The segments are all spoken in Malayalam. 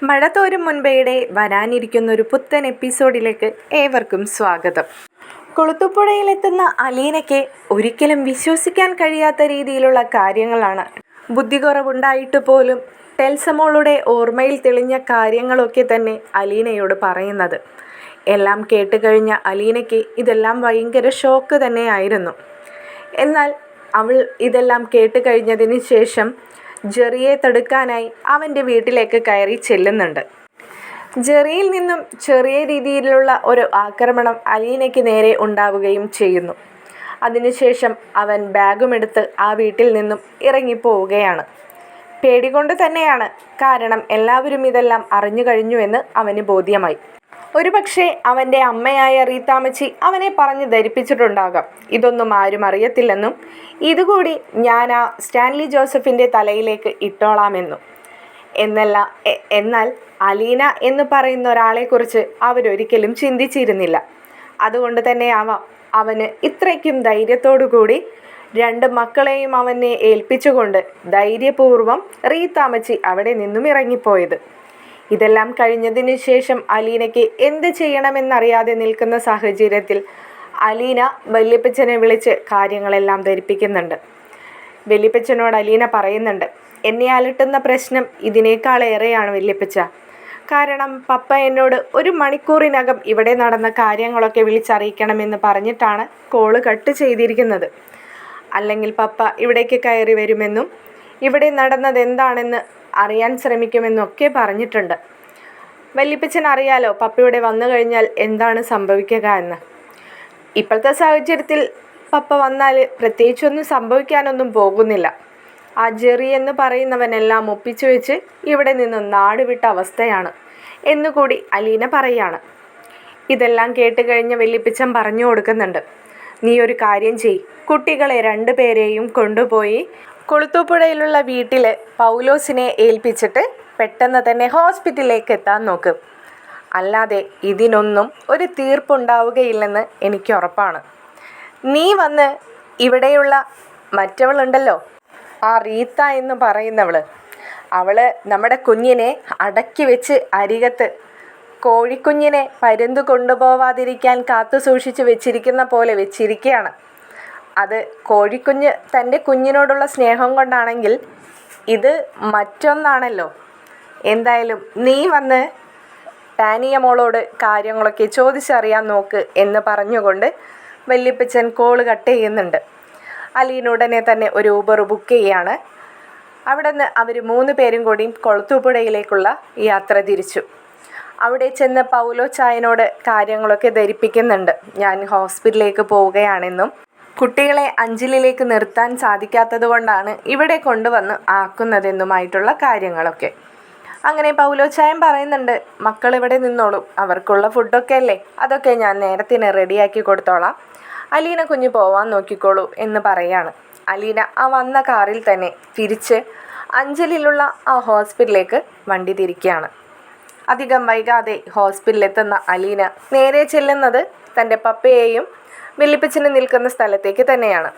മഴ തോരും മുൻപേടെ വരാനിരിക്കുന്ന ഒരു പുത്തൻ എപ്പിസോഡിലേക്ക് ഏവർക്കും സ്വാഗതം. കുളുത്തുപുഴയിലെത്തുന്ന അലീനയ്ക്ക് ഒരിക്കലും വിശ്വസിക്കാൻ കഴിയാത്ത രീതിയിലുള്ള കാര്യങ്ങളാണ്. ബുദ്ധി കുറവുണ്ടായിട്ട് പോലും ടെൽസമോളുടെ ഓർമ്മയിൽ തെളിഞ്ഞ കാര്യങ്ങളൊക്കെ തന്നെ അലീനയോട് പറയുന്നത്. എല്ലാം കേട്ടുകഴിഞ്ഞ അലീനയ്ക്ക് ഇതെല്ലാം ഭയങ്കര ഷോക്ക് തന്നെയായിരുന്നു. എന്നാൽ അവൾ ഇതെല്ലാം കേട്ട് കഴിഞ്ഞതിന് ശേഷം ജെറിയെ തടുക്കാനായി അവൻ്റെ വീട്ടിലേക്ക് കയറി ചെല്ലുന്നുണ്ട്. ജെറിയിൽ നിന്നും ചെറിയ രീതിയിലുള്ള ഒരു ആക്രമണം അലീനയ്ക്ക് നേരെ ഉണ്ടാവുകയും ചെയ്യുന്നു. അതിനുശേഷം അവൻ ബാഗുമെടുത്ത് ആ വീട്ടിൽ നിന്നും ഇറങ്ങിപ്പോവുകയാണ്. പേടികൊണ്ട് തന്നെയാണ്. കാരണം എല്ലാവരും ഇതെല്ലാം അറിഞ്ഞു കഴിഞ്ഞുവെന്ന് അവന് ബോധ്യമായി. ഒരുപക്ഷെ അവൻ്റെ അമ്മയായ റീത്താമ്മച്ചി അവനെ പറഞ്ഞ് ധരിപ്പിച്ചിട്ടുണ്ടാകാം ഇതൊന്നും ആരും അറിയത്തില്ലെന്നും ഇതുകൂടി ഞാൻ ആ സ്റ്റാൻലി ജോസഫിൻ്റെ തലയിലേക്ക് ഇട്ടോളാമെന്നും. എന്നാൽ അലീന എന്ന് പറയുന്ന ഒരാളെക്കുറിച്ച് അവരൊരിക്കലും ചിന്തിച്ചിരുന്നില്ല. അതുകൊണ്ട് തന്നെ അവന് ഇത്രയ്ക്കും ധൈര്യത്തോടു കൂടി 2 മക്കളെയും അവനെ ഏൽപ്പിച്ചുകൊണ്ട് ധൈര്യപൂർവ്വം റീത്താമ്മച്ചി അവിടെ നിന്നും ഇറങ്ങിപ്പോയത്. ഇതെല്ലാം കഴിഞ്ഞതിന് ശേഷം അലീനയ്ക്ക് എന്ത് ചെയ്യണമെന്നറിയാതെ നിൽക്കുന്ന സാഹചര്യത്തിൽ അലീന വല്യപ്പച്ചനെ വിളിച്ച് കാര്യങ്ങളെല്ലാം ധരിപ്പിക്കുന്നുണ്ട്. വല്യപ്പച്ചനോട് അലീന പറയുന്നുണ്ട്, എന്നെ അലട്ടുന്ന പ്രശ്നം ഇതിനേക്കാളേറെയാണ് വല്യപ്പച്ച. കാരണം പപ്പ എന്നോട് 1 മണിക്കൂറിനകം ഇവിടെ നടന്ന കാര്യങ്ങളൊക്കെ വിളിച്ചറിയിക്കണമെന്ന് പറഞ്ഞിട്ടാണ് കോള് കട്ട് ചെയ്തിരിക്കുന്നത്. അല്ലെങ്കിൽ പപ്പ ഇവിടേക്ക് കയറി വരുമെന്നും ഇവിടെ നടന്നത് എന്താണെന്ന് അറിയാൻ ശ്രമിക്കുമെന്നൊക്കെ പറഞ്ഞിട്ടുണ്ട്. വല്യപ്പച്ചൻ അറിയാലോ പപ്പയുടെ വന്നു കഴിഞ്ഞാൽ എന്താണ് സംഭവിക്കുക എന്ന്. ഇപ്പോഴത്തെ സാഹചര്യത്തിൽ പപ്പ വന്നാൽ പ്രത്യേകിച്ചൊന്നും സംഭവിക്കാനൊന്നും പോകുന്നില്ല. ആ ജെറി എന്ന് പറയുന്നവനെല്ലാം ഒപ്പിച്ചു വെച്ച് ഇവിടെ നിന്ന് നാടുവിട്ട അവസ്ഥയാണ് എന്നുകൂടി അലീന പറയാണ്. ഇതെല്ലാം കേട്ട് കഴിഞ്ഞ് വല്യപ്പച്ചൻ പറഞ്ഞു കൊടുക്കുന്നുണ്ട്, നീ ഒരു കാര്യം ചെയ്, കുട്ടികളെ 2 പേരെയും കൊണ്ടുപോയി കുളുത്തുപുഴയിലുള്ള വീട്ടിൽ പൗലോസിനെ ഏൽപ്പിച്ചിട്ട് പെട്ടെന്ന് തന്നെ ഹോസ്പിറ്റലിലേക്ക് എത്താൻ നോക്ക്. അല്ലാതെ ഇതിനൊന്നും ഒരു തീർപ്പുണ്ടാവുകയില്ലെന്ന് എനിക്ക് ഉറപ്പാണ്. നീ വന്ന് ഇവിടെയുള്ള മറ്റവളുണ്ടല്ലോ, ആ റീത്ത എന്ന് പറയുന്നവൾ, അവൾ നമ്മുടെ കുഞ്ഞിനെ അടക്കി വെച്ച് അരികത്ത് കോഴിക്കുഞ്ഞിനെ പരുന്ത് കൊണ്ടുപോവാതിരിക്കാൻ കാത്തു സൂക്ഷിച്ച് വെച്ചിരിക്കുന്ന പോലെ വെച്ചിരിക്കുകയാണ്. അത് കോഴിക്കുഞ്ഞ് തൻ്റെ കുഞ്ഞിനോടുള്ള സ്നേഹം കൊണ്ടാണെങ്കിൽ ഇത് മറ്റൊന്നാണല്ലോ. എന്തായാലും നീ വന്ന് ടാനിയ മോളോട് കാര്യങ്ങളൊക്കെ ചോദിച്ചറിയാൻ നോക്ക് എന്ന് പറഞ്ഞുകൊണ്ട് വല്യപ്പച്ചൻ കോള് കട്ട് ചെയ്യുന്നുണ്ട്. അലീന ഉടനെ തന്നെ ഒരു ഊബർ ബുക്ക് ചെയ്യുകയാണ്. അവിടെ നിന്ന് അവർ 3 പേരും കൂടി കുളത്തുപുഴയിലേക്കുള്ള യാത്ര തിരിച്ചു. അവിടെ ചെന്ന് പൗലോ ചായനോട് കാര്യങ്ങളൊക്കെ ധരിപ്പിക്കുന്നുണ്ട്. ഞാൻ ഹോസ്പിറ്റലിലേക്ക് പോവുകയാണെന്നും കുട്ടികളെ അഞ്ചലിലേക്ക് നിർത്താൻ സാധിക്കാത്തത് കൊണ്ടാണ് ഇവിടെ കൊണ്ടുവന്ന് ആക്കുന്നതെന്നുമായിട്ടുള്ള കാര്യങ്ങളൊക്കെ. അങ്ങനെ പൗലോ ചായൻ പറയുന്നുണ്ട്, മക്കൾ ഇവിടെ നിന്നോളും, അവർക്കുള്ള ഫുഡൊക്കെ അല്ലേ, അതൊക്കെ ഞാൻ നേരത്തിന് റെഡിയാക്കി കൊടുത്തോളാം, അലീന കുഞ്ഞ് പോവാൻ നോക്കിക്കോളൂ എന്ന് പറയാണ്. അലീന ആ വന്ന കാറിൽ തന്നെ തിരിച്ച് അഞ്ചലിലുള്ള ആ ഹോസ്പിറ്റലിലേക്ക് വണ്ടി തിരിക്കുകയാണ്. അധികം വൈകാതെ ഹോസ്പിറ്റലിലെത്തുന്ന അലീന നേരെ ചെല്ലുന്നത് തൻ്റെ പപ്പയെയും വല്യപ്പച്ചന് നിൽക്കുന്ന സ്ഥലത്തേക്ക് തന്നെയാണ്.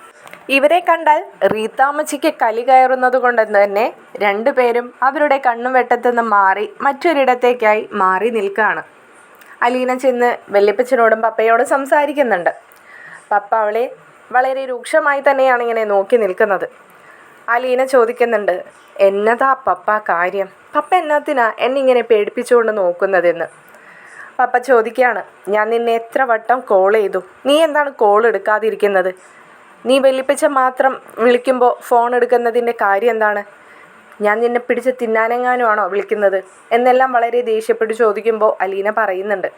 ഇവരെ കണ്ടാൽ റീത്താമ്മച്ചിക്ക് കലി കയറുന്നത് കൊണ്ട് തന്നെ 2 പേരും അവരുടെ കണ്ണും വെട്ടത്തുനിന്ന് മാറി മറ്റൊരിടത്തേക്കായി മാറി നിൽക്കുകയാണ്. അലീന ചെന്ന് വല്യപ്പച്ചനോടും പപ്പയോടും സംസാരിക്കുന്നുണ്ട്. പപ്പ അവളെ വളരെ രൂക്ഷമായി തന്നെയാണ് ഇങ്ങനെ നോക്കി നിൽക്കുന്നത്. അലീന ചോദിക്കുന്നുണ്ട്, എന്നതാ പപ്പ കാര്യം, പപ്പ എന്നത്തിനാ എന്നിങ്ങനെ പേടിപ്പിച്ചുകൊണ്ട് നോക്കുന്നതെന്ന്. പപ്പ ചോദിക്കുകയാണ്, ഞാൻ നിന്നെ എത്ര വട്ടം കോൾ ചെയ്തു, നീ എന്താണ് കോൾ എടുക്കാതിരിക്കുന്നത്? നീ വല്യപ്പച്ച മാത്രം വിളിക്കുമ്പോൾ ഫോൺ എടുക്കുന്നതിൻ്റെ കാര്യം എന്താണ്? ഞാൻ നിന്നെ പിടിച്ച് തിന്നാനെങ്ങാനുമാണോ വിളിക്കുന്നത് എന്നെല്ലാം വളരെ ദേഷ്യപ്പെട്ട് ചോദിക്കുമ്പോൾ അലീന പറയുന്നുണ്ട്,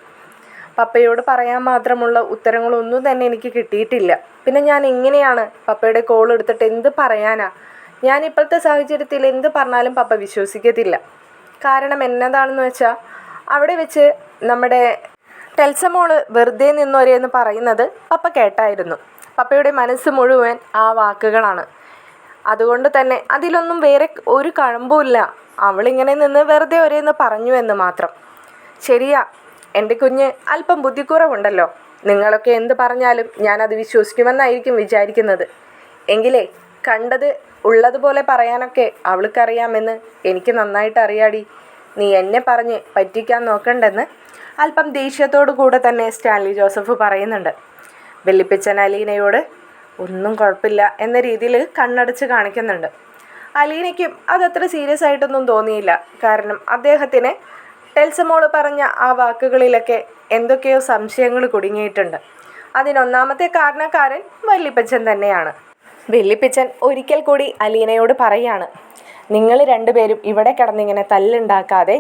പപ്പയോട് പറയാൻ മാത്രമുള്ള ഉത്തരങ്ങളൊന്നും തന്നെ എനിക്ക് കിട്ടിയിട്ടില്ല. പിന്നെ ഞാൻ എങ്ങനെയാണ് പപ്പയുടെ കോൾ എടുത്തിട്ട് എന്ത് പറയാനാ? ഞാൻ ഇപ്പോഴത്തെ സാഹചര്യത്തിൽ എന്ത് പറഞ്ഞാലും പപ്പ വിശ്വസിക്കത്തില്ല. കാരണം എന്നതാണെന്ന് വെച്ചാൽ അവിടെ വെച്ച് നമ്മുടെ ടെൽസമോള് വെറുതെ നിന്നോരെന്ന് പറയുന്നത് പപ്പ കേട്ടായിരുന്നു. പപ്പയുടെ മനസ്സ് മുഴുവൻ ആ വാക്കുകളാണ്. അതുകൊണ്ട് തന്നെ അതിലൊന്നും വേറെ ഒരു കഴമ്പുമില്ല. അവളിങ്ങനെ നിന്ന് വെറുതെ ഒരേന്ന് പറഞ്ഞു എന്ന് മാത്രം. ശരിയാ, എൻ്റെ കുഞ്ഞ് അല്പം ബുദ്ധിക്കുറവുണ്ടല്ലോ. നിങ്ങളൊക്കെ എന്ത് പറഞ്ഞാലും ഞാനത് വിശ്വസിക്കുമെന്നായിരിക്കും വിചാരിക്കുന്നത്. എങ്കിലേ കണ്ടത് ഉള്ളതുപോലെ പറയാനൊക്കെ അവൾക്കറിയാമെന്ന് എനിക്ക് നന്നായിട്ട് അറിയാടി. നീ എന്നെ പറഞ്ഞ് പറ്റിക്കാൻ നോക്കണ്ടെന്ന് അല്പം ദേഷ്യത്തോടു കൂടെ തന്നെ സ്റ്റാൻലി ജോസഫ് പറയുന്നുണ്ട്. വല്യപ്പച്ചൻ അലീനയോട് ഒന്നും കുഴപ്പമില്ല എന്ന രീതിയിൽ കണ്ണടച്ച് കാണിക്കുന്നുണ്ട്. അലീനയ്ക്കും അതത്ര സീരിയസ് ആയിട്ടൊന്നും തോന്നിയില്ല. കാരണം അദ്ദേഹത്തിന് ടെൽസമോള് പറഞ്ഞ ആ വാക്കുകളിലൊക്കെ എന്തൊക്കെയോ സംശയങ്ങൾ കുടുങ്ങിയിട്ടുണ്ട്. അതിനൊന്നാമത്തെ കാരണക്കാരൻ വല്യപ്പച്ചൻ തന്നെയാണ്. വല്യപ്പച്ചൻ ഒരിക്കൽ കൂടി അലീനയോട് പറയാണ്, നിങ്ങൾ രണ്ടുപേരും ഇവിടെ കിടന്നിങ്ങനെ തല്ലുണ്ടാക്കാതെ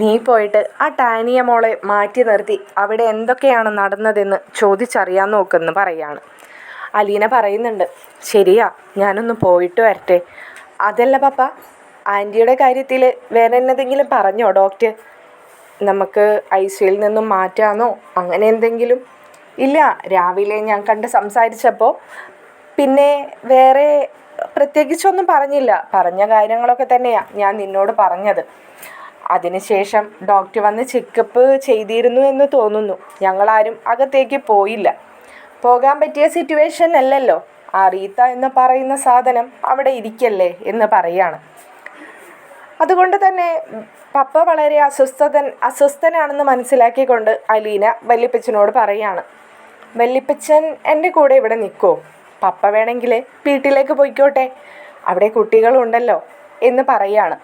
നീ പോയിട്ട് ആ ടാനിയ മോളെ മാറ്റി നിർത്തി അവിടെ എന്തൊക്കെയാണ് നടന്നതെന്ന് ചോദിച്ചറിയാൻ നോക്കുമെന്ന് പറയാണ്. അലീന പറയുന്നുണ്ട്, ശരിയാ, ഞാനൊന്ന് പോയിട്ട് വരട്ടെ. അതല്ല പപ്പ, ആൻറ്റിയുടെ കാര്യത്തിൽ വേറെ എന്തെങ്കിലും പറഞ്ഞോ ഡോക്ടർ? നമുക്ക് ICUയിൽ നിന്നും മാറ്റാമെന്നോ അങ്ങനെ എന്തെങ്കിലും? ഇല്ല, രാവിലെ ഞാൻ കണ്ട് സംസാരിച്ചപ്പോൾ പിന്നെ വേറെ പ്രത്യേകിച്ചൊന്നും പറഞ്ഞില്ല. പറഞ്ഞ കാര്യങ്ങളൊക്കെ തന്നെയാണ് ഞാൻ നിന്നോട് പറഞ്ഞത്. അതിനുശേഷം ഡോക്ടർ വന്ന് ചെക്കപ്പ് ചെയ്തിരുന്നു എന്ന് തോന്നുന്നു. ഞങ്ങളാരും അകത്തേക്ക് പോയില്ല. പോകാൻ പറ്റിയ സിറ്റുവേഷൻ അല്ലല്ലോ. ആ റീത്ത എന്ന് പറയുന്ന സാധനം അവിടെ ഇരിക്കല്ലേ എന്ന് പറയാണ്. അതുകൊണ്ട് തന്നെ പപ്പ വളരെ അസ്വസ്ഥനാണെന്ന് മനസ്സിലാക്കിക്കൊണ്ട് അലീന വല്യപ്പച്ചനോട് പറയാണ്, വല്യപ്പച്ചൻ എൻ്റെ കൂടെ ഇവിടെ നിൽക്കുമോ? പപ്പ വേണമെങ്കിൽ വീട്ടിലേക്ക് പോയിക്കോട്ടെ, അവിടെ കുട്ടികളുണ്ടല്ലോ എന്ന് പറയാണ്.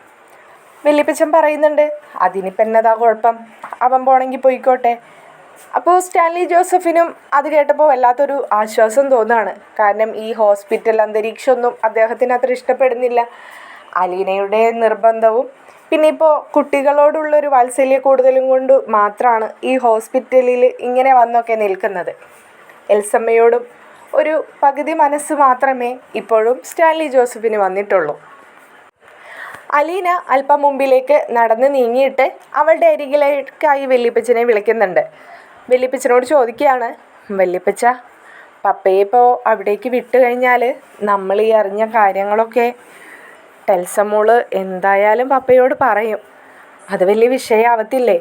വല്യപ്പച്ചൻ പറയുന്നുണ്ട്, അതിനിപ്പോൾ എന്നതാ കുഴപ്പം, അവൻ പോണെങ്കിൽ പോയിക്കോട്ടെ. അപ്പോൾ സ്റ്റാൻലി ജോസഫിനും അത് കേട്ടപ്പോൾ വല്ലാത്തൊരു ആശ്വാസം തോന്നുകയാണ്. കാരണം ഈ ഹോസ്പിറ്റൽ അന്തരീക്ഷമൊന്നും അദ്ദേഹത്തിന് അത്ര ഇഷ്ടപ്പെടുന്നില്ല. അലീനയുടെ നിർബന്ധവും പിന്നെ ഇപ്പോൾ കുട്ടികളോടുള്ളൊരു വാത്സല്യ കൂടുതലും കൊണ്ട് മാത്രമാണ് ഈ ഹോസ്പിറ്റലിൽ ഇങ്ങനെ വന്നൊക്കെ നിൽക്കുന്നത്. എൽസമ്മയോടും ഒരു പകുതി മനസ്സ് മാത്രമേ ഇപ്പോഴും സ്റ്റാൻലി ജോസഫിന് വന്നിട്ടുള്ളൂ. അലീന അല്പം മുമ്പിലേക്ക് നടന്ന് നീങ്ങിയിട്ട് അവളുടെ അരികിലേക്കായി വല്യപ്പച്ചനെ വിളിക്കുന്നുണ്ട്. വല്യപ്പച്ചനോട് ചോദിക്കുകയാണ്, വല്യപ്പച്ച, പപ്പയെ ഇപ്പോൾ അവിടേക്ക് വിട്ട് കഴിഞ്ഞാൽ നമ്മൾ ഈ അറിഞ്ഞ കാര്യങ്ങളൊക്കെ ടെൽസമോള് എന്തായാലും പപ്പയോട് പറയും. അത് വലിയ വിഷയമാവത്തില്ലേ?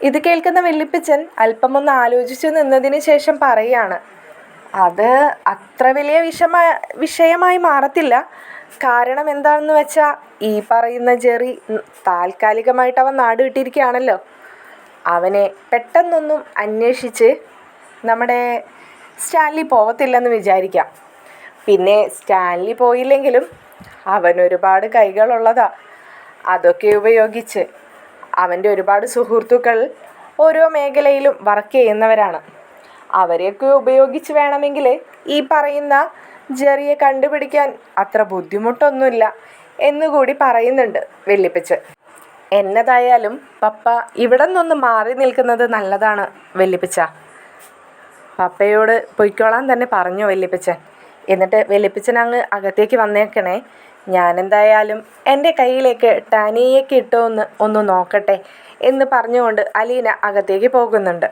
ഇത് കേൾക്കുന്ന വല്യപ്പച്ചൻ അല്പമൊന്ന് ആലോചിച്ചു നിന്നതിന് ശേഷം പറയുകയാണ്, അത് അത്ര വലിയ വിഷയമായി മാറത്തില്ല. കാരണം എന്താണെന്ന് വെച്ചാൽ ഈ പറയുന്ന ജെറി താൽക്കാലികമായിട്ട് അവൻ നാട് വിട്ടിരിക്കുകയാണല്ലോ. അവനെ പെട്ടെന്നൊന്നും അന്വേഷിച്ച് നമ്മുടെ സ്റ്റാൻലി പോകത്തില്ലെന്ന് വിചാരിക്കാം. പിന്നെ സ്റ്റാൻലി പോയില്ലെങ്കിലും അവനൊരുപാട് കൈകളുള്ളതാ. അതൊക്കെ ഉപയോഗിച്ച് അവൻ്റെ ഒരുപാട് സുഹൃത്തുക്കൾ ഓരോ മേഖലയിലും വർക്ക് ചെയ്യുന്നവരാണ്. അവരെയൊക്കെ ഉപയോഗിച്ച് വേണമെങ്കിൽ ഈ പറയുന്ന ജെറിയെ കണ്ടുപിടിക്കാൻ അത്ര ബുദ്ധിമുട്ടൊന്നുമില്ല എന്നുകൂടി പറയുന്നുണ്ട് വല്യപ്പച്ചൻ. എന്നതായാലും പപ്പ ഇവിടെ നിന്നൊന്ന് മാറി നിൽക്കുന്നത് നല്ലതാണ് വല്യപ്പച്ച. പപ്പയോട് പൊയ്ക്കോളാൻ തന്നെ പറഞ്ഞു വല്യപ്പച്ചൻ. എന്നിട്ട് വല്യപ്പച്ചൻ അങ്ങ് അകത്തേക്ക് വന്നേക്കണേ, ഞാനെന്തായാലും എൻ്റെ കയ്യിലേക്ക് ടാനിയയ്ക്ക് ഇട്ടോന്ന് ഒന്ന് നോക്കട്ടെ എന്ന് പറഞ്ഞുകൊണ്ട് അലീന അകത്തേക്ക് പോകുന്നുണ്ട്.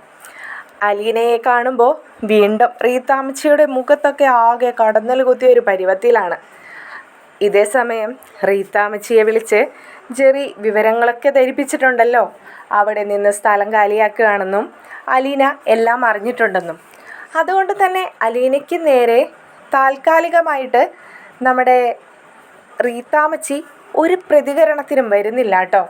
അലീനയെ കാണുമ്പോൾ വീണ്ടും റീത്താമ്മച്ചിയുടെ മുഖത്തൊക്കെ ആകെ കടന്നൽ കുത്തിയ ഒരു പരുവത്തിലാണ്. ഇതേ സമയം റീത്താമ്മച്ചിയെ വിളിച്ച് ജെറി വിവരങ്ങളൊക്കെ ധരിപ്പിച്ചിട്ടുണ്ടല്ലോ, അവിടെ നിന്ന് സ്ഥലം കാലിയാക്കുകയാണെന്നും അലീന എല്ലാം അറിഞ്ഞിട്ടുണ്ടെന്നും. അതുകൊണ്ട് തന്നെ അലീനയ്ക്ക് നേരെ താൽക്കാലികമായിട്ട് നമ്മുടെ റീത്താമ്മച്ചി ഒരു പ്രതികരണത്തിനും വരുന്നില്ല കേട്ടോ.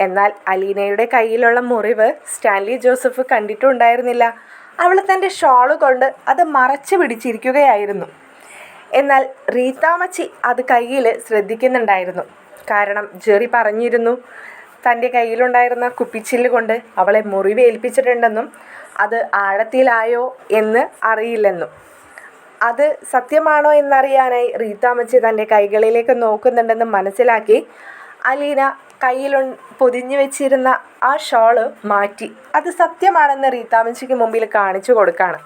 എന്നാൽ അലീനയുടെ കയ്യിലുള്ള മുറിവ് സ്റ്റാൻലി ജോസഫ് കണ്ടിട്ടുണ്ടായിരുന്നില്ല. അവൾ തൻ്റെ ഷോള് കൊണ്ട് അത് മറച്ചു പിടിച്ചിരിക്കുകയായിരുന്നു. എന്നാൽ റീത്താമ്മച്ചി അത് കയ്യിൽ ശ്രദ്ധിക്കുന്നുണ്ടായിരുന്നു. കാരണം ജെറി പറഞ്ഞിരുന്നു തൻ്റെ കയ്യിലുണ്ടായിരുന്ന കുപ്പിച്ചില്ല് കൊണ്ട് അവളെ മുറിവേൽപ്പിച്ചിട്ടുണ്ടെന്നും അത് ആഴത്തിലായോ എന്ന് അറിയില്ലെന്നും. അത് സത്യമാണോ എന്നറിയാനായി റീത്താമ്മച്ചി തൻ്റെ കൈകളിലേക്ക് നോക്കുന്നുണ്ടെന്ന് മനസ്സിലാക്കി അലീന കയ്യിൽ പൊതിഞ്ഞു വെച്ചിരുന്ന ആ ഷോള് മാറ്റി അത് സത്യമാണെന്ന് റീത്താമ്മച്ചിക്ക് മുമ്പിൽ കാണിച്ചു കൊടുക്കുകയാണ്.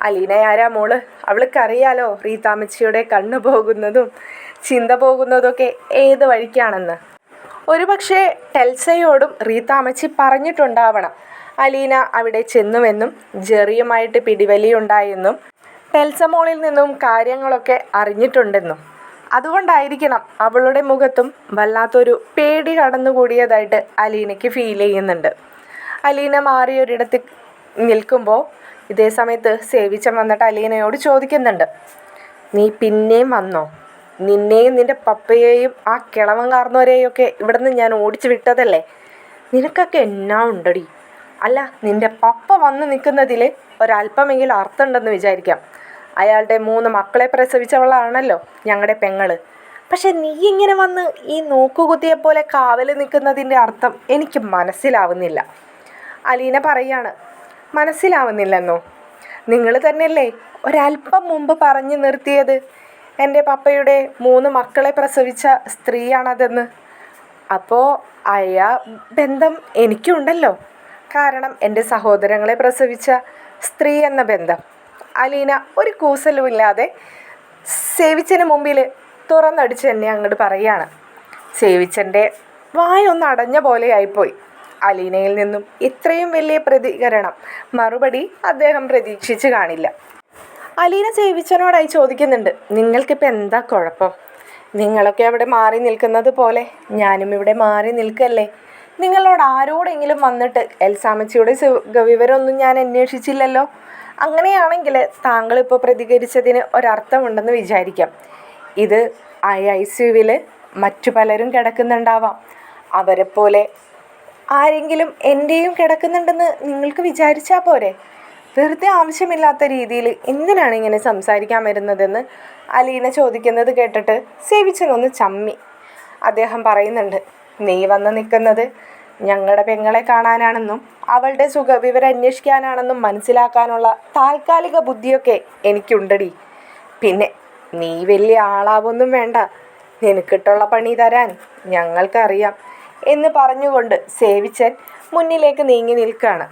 അലീന ആരാ മോള്, അവൾക്കറിയാലോ റീത്താമ്മച്ചിയുടെ കണ്ണ് പോകുന്നതും ചിന്ത പോകുന്നതൊക്കെ ഏത് വഴിക്കാണെന്ന്. ഒരുപക്ഷെ ടെൽസയോടും റീത്താമ്മച്ചി പറഞ്ഞിട്ടുണ്ടാവണം അലീന അവിടെ ചെന്നുവെന്നും ജെറിയുമായിട്ട് പിടിവലിയുണ്ടായെന്നും ടെൽസമോളിൽ നിന്നും കാര്യങ്ങളൊക്കെ അറിഞ്ഞിട്ടുണ്ടെന്നും. അതുകൊണ്ടായിരിക്കണം അവളുടെ മുഖത്തും വല്ലാത്തൊരു പേടി കടന്നുകൂടിയതായിട്ട് അലീനയ്ക്ക് ഫീൽ ചെയ്യുന്നുണ്ട്. അലീന മാറിയൊരിടത്ത് നിൽക്കുമ്പോൾ ഇതേ സമയത്ത് സേവിച്ചൻ വന്നിട്ട് അലീനയോട് ചോദിക്കുന്നുണ്ട്, നീ പിന്നെയും വന്നോ? നിന്നെയും നിൻ്റെ പപ്പയെയും ആ കിളവൻ കാർന്നവരെയൊക്കെ ഇവിടുന്ന് ഞാൻ ഓടിച്ചു വിട്ടതല്ലേ. നിനക്കൊക്കെ എന്നാ ഉണ്ടടി. അല്ല, നിൻ്റെ പപ്പ വന്ന് നിൽക്കുന്നതിൽ ഒരല്പമെങ്കിലും അർത്ഥമുണ്ടെന്ന് വിചാരിക്കാം. അയാളുടെ 3 മക്കളെ പ്രസവിച്ചവളാണല്ലോ ഞങ്ങളുടെ പെങ്ങള്. പക്ഷെ നീ ഇങ്ങനെ വന്ന് ഈ നോക്കുകുത്തിയെപ്പോലെ കാവൽ നിൽക്കുന്നതിൻ്റെ അർത്ഥം എനിക്ക് മനസ്സിലാവുന്നില്ല. അലീന പറയാണ്. മനസ്സിലാവുന്നില്ലെന്നോ? നിങ്ങൾ തന്നെയല്ലേ ഒരല്പം മുമ്പ് പറഞ്ഞു നിർത്തിയത് എൻ്റെ പപ്പയുടെ 3 മക്കളെ പ്രസവിച്ച സ്ത്രീയാണതെന്ന്. അപ്പോൾ ബന്ധം എനിക്കുണ്ടല്ലോ. കാരണം എൻ്റെ സഹോദരങ്ങളെ പ്രസവിച്ച സ്ത്രീ എന്ന ബന്ധം. അലീന ഒരു കൂസലുമില്ലാതെ സേവിച്ചന് മുമ്പിൽ തുറന്നടിച്ച് എന്നെ അങ്ങോട്ട് പറയാണ്. സേവിച്ചൻ്റെ വായൊന്ന് അടഞ്ഞ പോലെ ആയിപ്പോയി. അലീനയിൽ നിന്നും ഇത്രയും വലിയ പ്രതികരണം മറുപടി അദ്ദേഹം പ്രതീക്ഷിച്ച് കാണില്ല. അലീന സേവിച്ചനോടായി ചോദിക്കുന്നുണ്ട്, നിങ്ങൾക്കിപ്പോൾ എന്താ കുഴപ്പം? നിങ്ങളൊക്കെ അവിടെ മാറി നിൽക്കുന്നത് പോലെ ഞാനും ഇവിടെ മാറി നിൽക്കല്ലേ. നിങ്ങളോട് ആരോടെങ്കിലും വന്നിട്ട് എൽസാമ്മച്ചിയുടെ സുഖവിവരമൊന്നും ഞാൻ അന്വേഷിച്ചില്ലല്ലോ. അങ്ങനെയാണെങ്കിൽ താങ്കളിപ്പോൾ പ്രതികരിച്ചതിന് ഒരർത്ഥമുണ്ടെന്ന് വിചാരിക്കാം. ഇത് ICUവിൽ മറ്റു പലരും കിടക്കുന്നുണ്ടാവാം. അവരെപ്പോലെ ആരെങ്കിലും എൻ്റെയും കിടക്കുന്നുണ്ടെന്ന് നിങ്ങൾക്ക് വിചാരിച്ചാൽ പോരെ. വെറുതെ ആവശ്യമില്ലാത്ത രീതിയിൽ എന്തിനാണ് ഇങ്ങനെ സംസാരിക്കാൻ വരുന്നതെന്ന് അലീന ചോദിക്കുന്നത് കേട്ടിട്ട് സേവിച്ചനൊന്ന് ചമ്മി. അദ്ദേഹം പറയുന്നുണ്ട്, നീ വന്ന് നിൽക്കുന്നത് ഞങ്ങളുടെ പെങ്ങളെ കാണാനാണെന്നും അവളുടെ സുഖവിവരം അന്വേഷിക്കാനാണെന്നും മനസ്സിലാക്കാനുള്ള താൽക്കാലിക ബുദ്ധിയൊക്കെ എനിക്കുണ്ടടി. പിന്നെ നീ വലിയ ആളാവൊന്നും വേണ്ട, നിനക്കിട്ടുള്ള പണി തരാൻ ഞങ്ങൾക്കറിയാം എന്ന് പറഞ്ഞുകൊണ്ട് സേവിച്ചൻ മുന്നിലേക്ക് നീങ്ങി നിൽക്കുകയാണ്.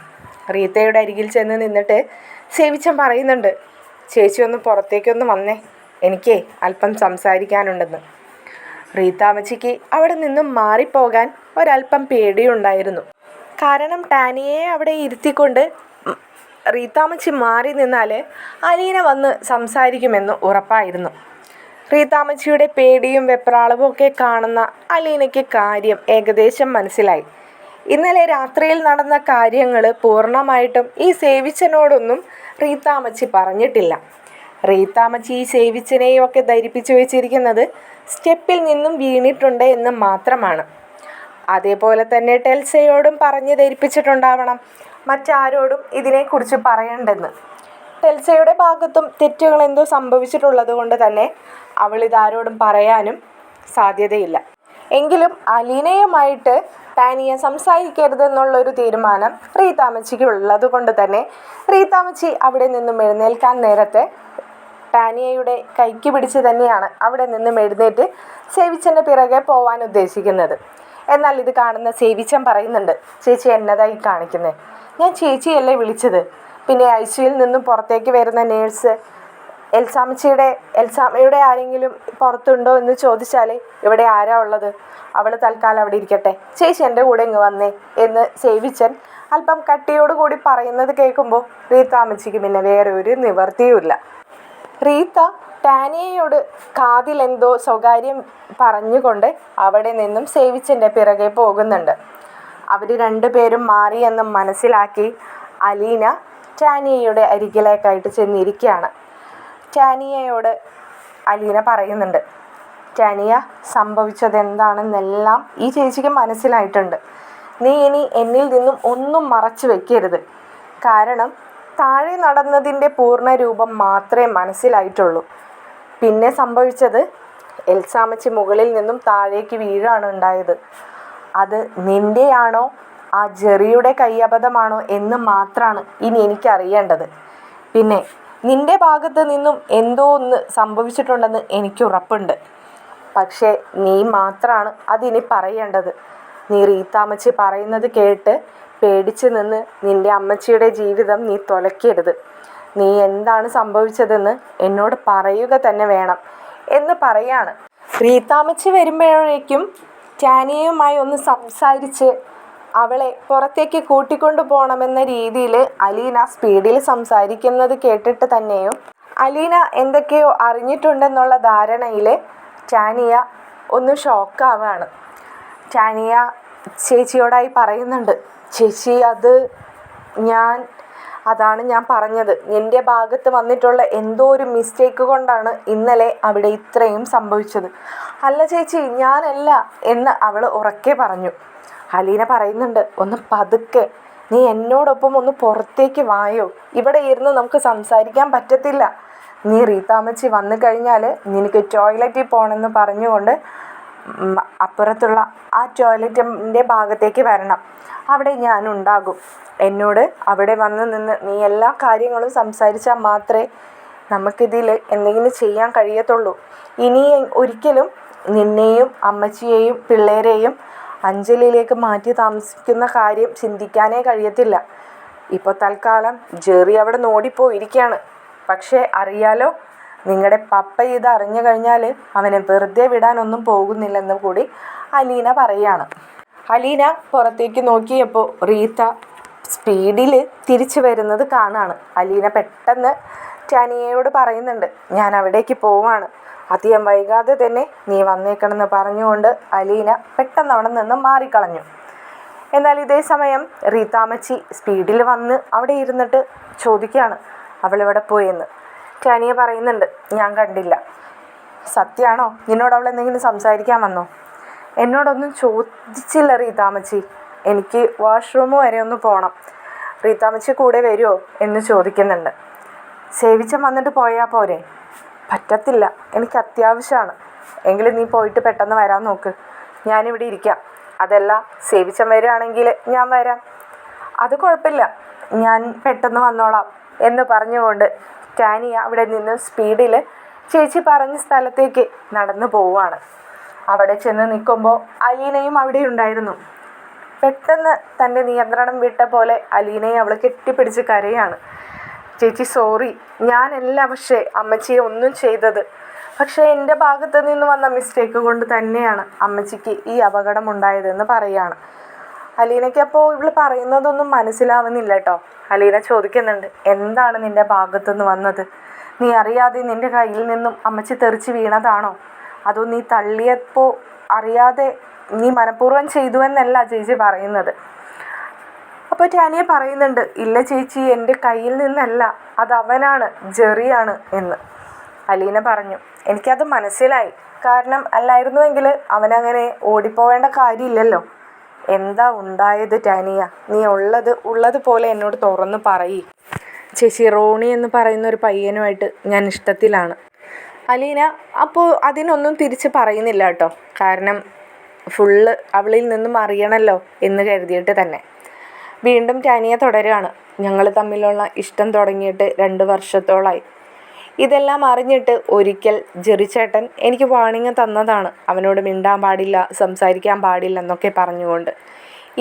റീത്തയുടെ അരികിൽ ചെന്ന് നിന്നിട്ട് സേവിച്ചൻ പറയുന്നുണ്ട്, ചേച്ചി ഒന്ന് പുറത്തേക്കൊന്ന് വന്നേ, എനിക്കേ അല്പം സംസാരിക്കാനുണ്ടെന്ന്. റീത്താമ്മച്ചിക്ക് അവിടെ നിന്നും മാറിപ്പോകാൻ ഒരല്പം പേടിയുണ്ടായിരുന്നു. കാരണം ടാനിയെ അവിടെ ഇരുത്തിക്കൊണ്ട് റീത്താമ്മച്ചി മാറി നിന്നാൽ അലീന വന്ന് സംസാരിക്കുമെന്ന് ഉറപ്പായിരുന്നു. റീത്താമ്മച്ചിയുടെ പേടിയും വെപ്രാളവും ഒക്കെ കാണുന്ന അലീനയ്ക്ക് കാര്യം ഏകദേശം മനസ്സിലായി. ഇന്നലെ രാത്രിയിൽ നടന്ന കാര്യങ്ങൾ പൂർണ്ണമായിട്ടും ഈ സേവിച്ചനോടൊന്നും റീത്താമ്മച്ചി പറഞ്ഞിട്ടില്ല. റീത്താമ്മച്ചി ഈ സേവിച്ചനെയൊക്കെ ധരിപ്പിച്ചു വെച്ചിരിക്കുന്നത് സ്റ്റെപ്പിൽ നിന്നും വീണിട്ടുണ്ട് എന്ന് മാത്രമാണ്. അതേപോലെ തന്നെ ടെൽസയോടും പറഞ്ഞ് ധരിപ്പിച്ചിട്ടുണ്ടാവണം മറ്റാരോടും ഇതിനെക്കുറിച്ച് പറയണ്ടെന്ന്. ടെൽസയുടെ ഭാഗത്തും തെറ്റുകൾ എന്തോ സംഭവിച്ചിട്ടുള്ളത് കൊണ്ട് തന്നെ അവൾ ഇതാരോടും പറയാനും സാധ്യതയില്ല. എങ്കിലും അലീനയുമായിട്ട് ടാനിയ സംസാരിക്കരുതെന്നുള്ളൊരു തീരുമാനം റീത്താമ്മച്ചിക്ക് ഉള്ളത് കൊണ്ട് തന്നെ റീത്താമ്മച്ചി അവിടെ നിന്നും എഴുന്നേൽക്കാൻ നേരത്തെ ടാനിയയുടെ കൈക്ക് പിടിച്ച് തന്നെയാണ് അവിടെ നിന്നും എഴുന്നേറ്റ് സേവിച്ചൻ്റെ പിറകെ പോവാൻ ഉദ്ദേശിക്കുന്നത്. എന്നാൽ ഇത് കാണുന്ന സേവിച്ചൻ പറയുന്നുണ്ട്, ചേച്ചി എന്നതായി കാണിക്കുന്നത്? ഞാൻ ചേച്ചിയല്ലേ വിളിച്ചത്. പിന്നെ ICUവിൽ നിന്നും പുറത്തേക്ക് വരുന്ന നേഴ്സ് എൽസാമ്മയുടെ ആരെങ്കിലും പുറത്തുണ്ടോ എന്ന് ചോദിച്ചാൽ ഇവിടെ ആരാ ഉള്ളത്? അവൾ തൽക്കാലം അവിടെ ഇരിക്കട്ടെ, ചേച്ചി എൻ്റെ കൂടെ ഇങ്ങ് വന്നേ എന്ന് സേവിച്ചൻ അല്പം കട്ടിയോടുകൂടി പറയുന്നത് കേൾക്കുമ്പോൾ റീത്താമ്മച്ചിക്ക് പിന്നെ വേറെ ഒരു നിവർത്തിയുമില്ല. റീത്ത ടാനിയയോട് കാതിലെന്തോ സ്വകാര്യം പറഞ്ഞുകൊണ്ട് അവിടെ നിന്നും സേവിച്ചൻ്റെ പിറകെ പോകുന്നുണ്ട്. അവർ 2 പേരും മാറിയെന്ന് മനസ്സിലാക്കി അലീന ടാനിയയുടെ അരികിലേക്കായിട്ട് ചെന്നിരിക്കുകയാണ്. ടാനിയയോട് അലീന പറയുന്നുണ്ട്, ടാനിയ, സംഭവിച്ചത് എന്താണെന്നെല്ലാം ഈ ചേച്ചിക്ക് മനസ്സിലായിട്ടുണ്ട്. നീ ഇനി എന്നിൽ നിന്നും ഒന്നും മറച്ചു വെക്കരുത്. കാരണം താഴെ നടന്നതിൻ്റെ പൂർണ്ണ രൂപം മാത്രമേ മനസ്സിലായിട്ടുള്ളൂ. പിന്നെ സംഭവിച്ചത് എൽസാമ്മച്ചി മുകളിൽ നിന്നും താഴേക്ക് വീഴാണ് ഉണ്ടായത്. അത് നിൻ്റെയാണോ ആ ജെറിയുടെ കയ്യബദ്ധമാണോ എന്ന് മാത്രമാണ് ഇനി എനിക്കറിയേണ്ടത്. പിന്നെ നിൻ്റെ ഭാഗത്ത് നിന്നും എന്തോ ഒന്ന് സംഭവിച്ചിട്ടുണ്ടെന്ന് എനിക്കുറപ്പുണ്ട്. പക്ഷേ നീ മാത്രമാണ് അതിനി പറയേണ്ടത്. നീ റീത്താമ്മച്ചി പറയുന്നത് കേട്ട് പേടിച്ച് നിന്ന് നിൻ്റെ അമ്മച്ചിയുടെ ജീവിതം നീ തുലയ്ക്കരുത്. നീ എന്താണ് സംഭവിച്ചതെന്ന് എന്നോട് പറയുക തന്നെ വേണം എന്ന് പറയാണ്. റീത്താമ്മച്ചി വരുമ്പോഴേക്കും ടാനിയയുമായി ഒന്ന് സംസാരിച്ച് അവളെ പുറത്തേക്ക് കൂട്ടിക്കൊണ്ടു പോകണമെന്ന രീതിയിൽ അലീന സ്പീഡിൽ സംസാരിക്കുന്നത് കേട്ടിട്ട് തന്നെയും അലീന എന്തൊക്കെയോ അറിഞ്ഞിട്ടുണ്ടെന്നുള്ള ധാരണയിൽ ടാനിയ ഒന്ന് ഷോക്കാവുകയാണ്. ടാനിയ ചേച്ചിയോടായി പറയുന്നുണ്ട്, ചേച്ചി അത് ഞാൻ അതാണ് ഞാൻ പറഞ്ഞത്. എൻ്റെ ഭാഗത്ത് വന്നിട്ടുള്ള എന്തോ ഒരു മിസ്റ്റേക്ക് കൊണ്ടാണ് ഇന്നലെ അവിടെ ഇത്രയും സംഭവിച്ചത്. അല്ല ചേച്ചി, ഞാനല്ല എന്ന് അവൾ ഉറക്കെ പറഞ്ഞു. അലീന പറയുന്നുണ്ട്, ഒന്ന് പതുക്കെ, നീ എന്നോടൊപ്പം ഒന്ന് പുറത്തേക്ക് വായോ, ഇവിടെ ഇരുന്ന് നമുക്ക് സംസാരിക്കാൻ പറ്റത്തില്ല. നീ റീത്താമ്മച്ചി വന്നു കഴിഞ്ഞാൽ നിനക്ക് ടോയ്ലറ്റിൽ പോകണമെന്ന് പറഞ്ഞുകൊണ്ട് അപ്പുറത്തുള്ള ആ ടോയ്ലറ്റിൻ്റെ ഭാഗത്തേക്ക് വരണം. അവിടെ ഞാനുണ്ടാകും. എന്നോട് അവിടെ വന്ന് നിന്ന് നീ എല്ലാ കാര്യങ്ങളും സംസാരിച്ചാൽ മാത്രമേ നമുക്കിതിൽ എന്തെങ്കിലും ചെയ്യാൻ കഴിയത്തുള്ളൂ. ഇനി ഒരിക്കലും നിന്നെയും അമ്മച്ചിയെയും പിള്ളേരെയും അഞ്ചലിലേക്ക് മാറ്റി താമസിക്കുന്ന കാര്യം ചിന്തിക്കാനേ കഴിയത്തില്ല. ഇപ്പോൾ തൽക്കാലം ജെറി അവിടെ ഓടിപ്പോയിരിക്കുകയാണ്. പക്ഷേ അറിയാലോ, നിങ്ങളുടെ പപ്പ ഇത് അറിഞ്ഞു കഴിഞ്ഞാൽ അവനെ വെറുതെ വിടാനൊന്നും പോകുന്നില്ലെന്ന് കൂടി അലീന പറയാണ്. അലീന പുറത്തേക്ക് നോക്കിയപ്പോൾ റീത്ത സ്പീഡിൽ തിരിച്ചു വരുന്നത് കാണാണ്. അലീന പെട്ടെന്ന് ടാനിയയോട് പറയുന്നുണ്ട്, ഞാൻ അവിടേക്ക് പോവാണ്, അധികം വൈകാതെ തന്നെ നീ വന്നേക്കണമെന്ന് പറഞ്ഞുകൊണ്ട് അലീന പെട്ടെന്ന് അവിടെ നിന്ന് മാറിക്കളഞ്ഞു. എന്നാൽ ഇതേ സമയം റീത്താമ്മച്ചി സ്പീഡിൽ വന്ന് അവിടെ ഇരുന്നിട്ട് ചോദിക്കുകയാണ്, അവളിവിടെ പോയെന്ന്. ടാനിയ പറയുന്നുണ്ട്, ഞാൻ കണ്ടില്ല. സത്യമാണോ? നിന്നോട് അവൾ എന്തെങ്കിലും സംസാരിക്കാൻ വന്നോ? എന്നോടൊന്നും ചോദിച്ചില്ല റീത്താമ്മച്ചി. എനിക്ക് വാഷ്റൂം വരെ ഒന്ന് പോകണം. റീത്താമ്മച്ചി കൂടെ വരുമോ എന്ന് ചോദിക്കുന്നുണ്ട്. സേവിച്ചൻ വന്നിട്ട് പോയാൽ പോരെ? പറ്റത്തില്ല, എനിക്ക് അത്യാവശ്യമാണ്. എങ്കിലും നീ പോയിട്ട് പെട്ടെന്ന് വരാൻ നോക്ക്, ഞാനിവിടെ ഇരിക്കാം. അതല്ല, സേവിച്ചൻ വരികയാണെങ്കിൽ ഞാൻ വരാം. അത് കുഴപ്പമില്ല, ഞാൻ പെട്ടെന്ന് വന്നോളാം എന്ന് പറഞ്ഞുകൊണ്ട് ടാനിയ അവിടെ നിന്ന് സ്പീഡിൽ ചേച്ചി പറഞ്ഞ സ്ഥലത്തേക്ക് നടന്നു പോവുകയാണ്. അവിടെ ചെന്ന് നിൽക്കുമ്പോൾ അലീനയും അവിടെ ഉണ്ടായിരുന്നു. പെട്ടെന്ന് തൻ്റെ നിയന്ത്രണം വിട്ട പോലെ അലീനയെ അവൾ കെട്ടിപ്പിടിച്ച് കരയാണ്. ചേച്ചി സോറി, ഞാനല്ല പക്ഷേ അമ്മച്ചിയെ ഒന്നും ചെയ്തത്. പക്ഷേ എൻ്റെ ഭാഗത്ത് നിന്ന് വന്ന മിസ്റ്റേക്ക് കൊണ്ട് തന്നെയാണ് അമ്മച്ചിക്ക് ഈ അപകടം ഉണ്ടായതെന്ന് പറയുകയാണ്. അലീനയ്ക്ക് അപ്പോൾ ഇവൾ പറയുന്നതൊന്നും മനസ്സിലാവുന്നില്ല കേട്ടോ. അലീന ചോദിക്കുന്നുണ്ട്, എന്താണ് നിൻ്റെ ഭാഗത്തുനിന്ന് വന്നത്? നീ അറിയാതെ നിൻ്റെ കയ്യിൽ നിന്നും അമ്മച്ചി തെറിച്ച് വീണതാണോ? അതോ നീ തള്ളിയപ്പോൾ അറിയാതെ നീ മനഃപൂർവ്വം ചെയ്തു എന്നല്ല ചേച്ചി പറയുന്നത്. അപ്പോൾ ടാനിയ പറയുന്നുണ്ട്, ഇല്ല ചേച്ചി, എൻ്റെ കയ്യിൽ നിന്നല്ല, അത് അവനാണ്, ജെറിയാണ് എന്ന് അലീന പറഞ്ഞു. എനിക്കത് മനസ്സിലായി. കാരണം അല്ലായിരുന്നുവെങ്കിൽ അവനങ്ങനെ ഓടിപ്പോവേണ്ട കാര്യമില്ലല്ലോ. എന്താ ഉണ്ടായത് ടാനിയ? നീ ഉള്ളതുപോലെ എന്നോട് തുറന്ന് പറയ്. ചേച്ചി, റോണി എന്ന് പറയുന്ന ഒരു പയ്യനുമായിട്ട് ഞാൻ ഇഷ്ടത്തിലാണ്. അലീന അപ്പോൾ അതിനൊന്നും തിരിച്ച് പറയുന്നില്ല കേട്ടോ. കാരണം ഫുള്ള് അവളിൽ നിന്നും അറിയണമല്ലോ എന്ന് കരുതിയിട്ട് തന്നെ. വീണ്ടും ടാനിയ തുടരുകയാണ്, ഞങ്ങൾ തമ്മിലുള്ള ഇഷ്ടം തുടങ്ങിയിട്ട് 2 വർഷത്തോളമായി. ഇതെല്ലാം അറിഞ്ഞിട്ട് ഒരിക്കൽ ജെറിച്ചേട്ടൻ എനിക്ക് വാണിംഗ് തന്നതാണ്, അവനോട് മിണ്ടാൻ പാടില്ല, സംസാരിക്കാൻ പാടില്ല എന്നൊക്കെ പറഞ്ഞുകൊണ്ട്.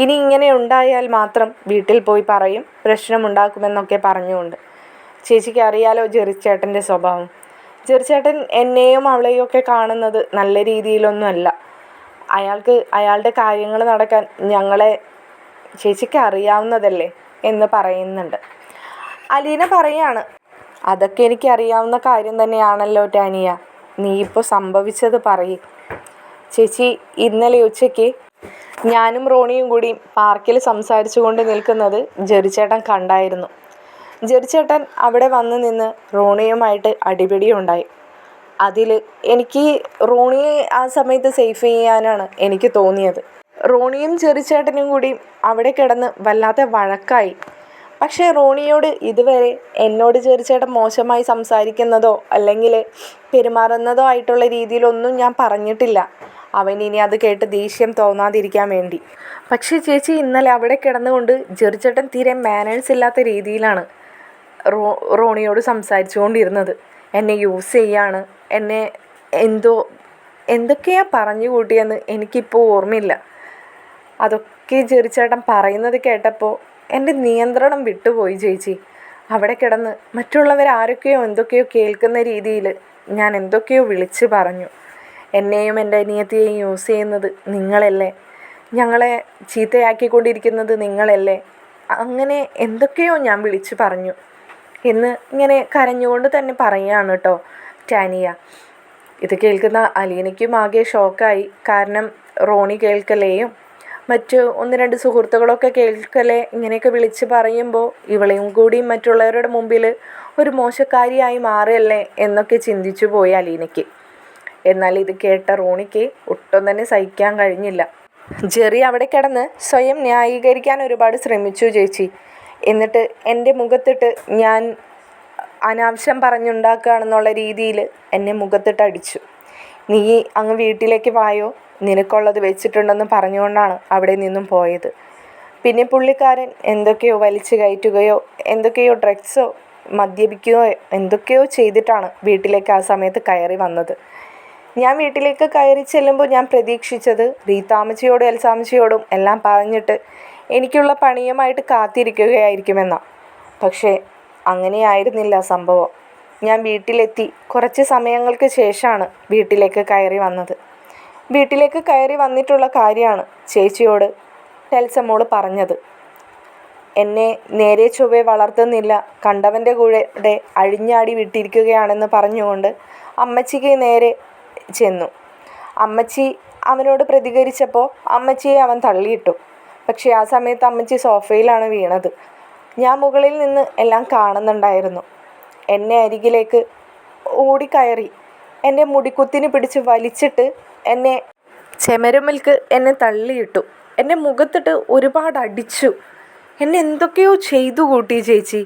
ഇനി ഇങ്ങനെ ഉണ്ടായാൽ മാത്രം വീട്ടിൽ പോയി പറയും, പ്രശ്നമുണ്ടാക്കുമെന്നൊക്കെ പറഞ്ഞുകൊണ്ട്. ചേച്ചിക്ക് അറിയാലോ ജെറിച്ചേട്ടൻ്റെ സ്വഭാവം. ജെറിച്ചേട്ടൻ എന്നെയും അവളെയും ഒക്കെ കാണുന്നത് നല്ല രീതിയിലൊന്നുമല്ല. അയാൾക്ക് അയാളുടെ കാര്യങ്ങൾ നടക്കാൻ ഞങ്ങളെ ചേച്ചിക്ക് അറിയാവുന്നതല്ലേ എന്ന് പറയുന്നുണ്ട്. അലീന പറയാണ്, അതൊക്കെ എനിക്ക് അറിയാവുന്ന കാര്യം തന്നെയാണല്ലോ ടാനിയ, നീ ഇപ്പോൾ സംഭവിച്ചത് പറയ്. ചേച്ചി, ഇന്നലെ ഉച്ചയ്ക്ക് ഞാനും റോണിയും കൂടി പാർക്കിൽ സംസാരിച്ചു കൊണ്ട് നിൽക്കുന്നത് ജെറിച്ചേട്ടൻ കണ്ടായിരുന്നു. ജെറിച്ചേട്ടൻ അവിടെ വന്ന് നിന്ന് റോണിയുമായിട്ട് അടിപിടിയുണ്ടായി. അതിൽ എനിക്ക് റോണിയെ ആ സമയത്ത് സേഫ് ചെയ്യാനാണ് എനിക്ക് തോന്നിയത്. റോണിയും ജെറിച്ചേട്ടനും കൂടി അവിടെ കിടന്ന് വല്ലാതെ വഴക്കായി. പക്ഷേ റോണിയോട് ഇതുവരെ എന്നോട് ജെറിച്ചേട്ടൻ മോശമായി സംസാരിക്കുന്നതോ അല്ലെങ്കിൽ പെരുമാറുന്നതോ ആയിട്ടുള്ള രീതിയിലൊന്നും ഞാൻ പറഞ്ഞിട്ടില്ല, അവനിനി അത് കേട്ട് ദേഷ്യം തോന്നാതിരിക്കാൻ വേണ്ടി. പക്ഷേ ചേച്ചി, ഇന്നലെ അവിടെ കിടന്നുകൊണ്ട് ജെറിച്ചേട്ടൻ തീരെ മാനേഴ്സ് ഇല്ലാത്ത രീതിയിലാണ് റോണിയോട് സംസാരിച്ചു കൊണ്ടിരുന്നത്. എന്നെ യൂസ് ചെയ്യാണ്, എന്നെ എന്തൊക്കെയാണ് പറഞ്ഞു കൂട്ടിയെന്ന് എനിക്കിപ്പോൾ ഓർമ്മയില്ല. അതൊക്കെ ജെറിച്ചേട്ടൻ പറയുന്നത് കേട്ടപ്പോൾ എൻ്റെ നിയന്ത്രണം വിട്ടുപോയി ചേച്ചി. അവിടെ കിടന്ന് മറ്റുള്ളവരാരൊക്കെയോ എന്തൊക്കെയോ കേൾക്കുന്ന രീതിയിൽ ഞാൻ എന്തൊക്കെയോ വിളിച്ച് പറഞ്ഞു. എന്നെയും എൻ്റെ അനിയത്തിയെയും യൂസ് ചെയ്യുന്നത് നിങ്ങളല്ലേ, ഞങ്ങളെ ചീത്തയാക്കിക്കൊണ്ടിരിക്കുന്നത് നിങ്ങളല്ലേ, അങ്ങനെ എന്തൊക്കെയോ ഞാൻ വിളിച്ച് പറഞ്ഞു എന്ന് ഇങ്ങനെ കരഞ്ഞുകൊണ്ട് തന്നെ പറയുകയാണ് കേട്ടോ ടാനിയ. ഇത് കേൾക്കുന്ന അലീനയ്ക്കും ആകെ ഷോക്കായി. കാരണം റോണി കേൾക്കലേയും മറ്റ് ഒന്ന് രണ്ട് സുഹൃത്തുക്കളൊക്കെ കേൾക്കലെ ഇങ്ങനെയൊക്കെ വിളിച്ച് പറയുമ്പോൾ ഇവളെയും കൂടി മറ്റുള്ളവരുടെ മുമ്പിൽ ഒരു മോശക്കാരിയായി മാറുകയല്ലേ എന്നൊക്കെ ചിന്തിച്ചു പോയി അലീനയ്ക്ക്. എന്നാൽ ഇത് കേട്ട റോണിക്ക് ഒട്ടും തന്നെ സഹിക്കാൻ കഴിഞ്ഞില്ല. ജെറി അവിടെ കിടന്ന് സ്വയം ന്യായീകരിക്കാൻ ഒരുപാട് ശ്രമിച്ചു ചേച്ചി. എന്നിട്ട് എൻ്റെ മുഖത്തിട്ട് ഞാൻ അനാവശ്യം പറഞ്ഞുണ്ടാക്കുകയാണെന്നുള്ള രീതിയിൽ എന്നെ മുഖത്തിട്ട് അടിച്ചു. നീ അങ്ങ് വീട്ടിലേക്ക് വായോ, നിനക്കുള്ളത് വെച്ചിട്ടുണ്ടെന്ന് പറഞ്ഞുകൊണ്ടാണ് അവിടെ നിന്നും പോയത്. പിന്നെ പുള്ളിക്കാരൻ എന്തൊക്കെയോ വലിച്ചു കയറ്റുകയോ എന്തൊക്കെയോ ഡ്രഗ്സോ മദ്യപിക്കുകയോ എന്തൊക്കെയോ ചെയ്തിട്ടാണ് വീട്ടിലേക്ക് ആ സമയത്ത് കയറി വന്നത്. ഞാൻ വീട്ടിലേക്ക് കയറി ചെല്ലുമ്പോൾ ഞാൻ പ്രതീക്ഷിച്ചത് റീത്താമ്മച്ചിയോടും എൽസാമ്മച്ചിയോടും എല്ലാം പറഞ്ഞിട്ട് എനിക്കുള്ള പണിയുമായിട്ട് കാത്തിരിക്കുകയായിരിക്കുമെന്നാണ്. പക്ഷേ അങ്ങനെയായിരുന്നില്ല സംഭവം. ഞാൻ വീട്ടിലെത്തി കുറച്ച് സമയങ്ങൾക്ക് ശേഷമാണ് വീട്ടിലേക്ക് കയറി വന്നത്. വീട്ടിലേക്ക് കയറി വന്നിട്ടുള്ള കാര്യമാണ് ചേച്ചിയോട് ടെൽസമ്മോൾ പറഞ്ഞത്. എന്നെ നേരെ ചൊവ്വേ വളർത്തുന്നില്ല, കണ്ടവൻ്റെ കൂടെ അഴിഞ്ഞാടി വിട്ടിരിക്കുകയാണെന്ന് പറഞ്ഞുകൊണ്ട് അമ്മച്ചിക്ക് നേരെ ചെന്നു. അമ്മച്ചി അവനോട് പ്രതികരിച്ചപ്പോൾ അമ്മച്ചിയെ അവൻ തള്ളിയിട്ടു. പക്ഷേ ആ സമയത്ത് അമ്മച്ചി സോഫയിലാണ് വീണത്. ഞാൻ മുകളിൽ നിന്ന് എല്ലാം കാണുന്നുണ്ടായിരുന്നു. എന്നെ അരികിലേക്ക് ഓടിക്കയറി എൻ്റെ മുടിക്കുത്തിന് പിടിച്ച് വലിച്ചിട്ട് എന്നെ ചെമരുമൽക്ക് എന്നെ തള്ളിയിട്ടു. എൻ്റെ മുഖത്തിട്ട് ഒരുപാട് അടിച്ചു. എന്നെ എന്തൊക്കെയോ ചെയ്തു കൂട്ടി ചേച്ചി.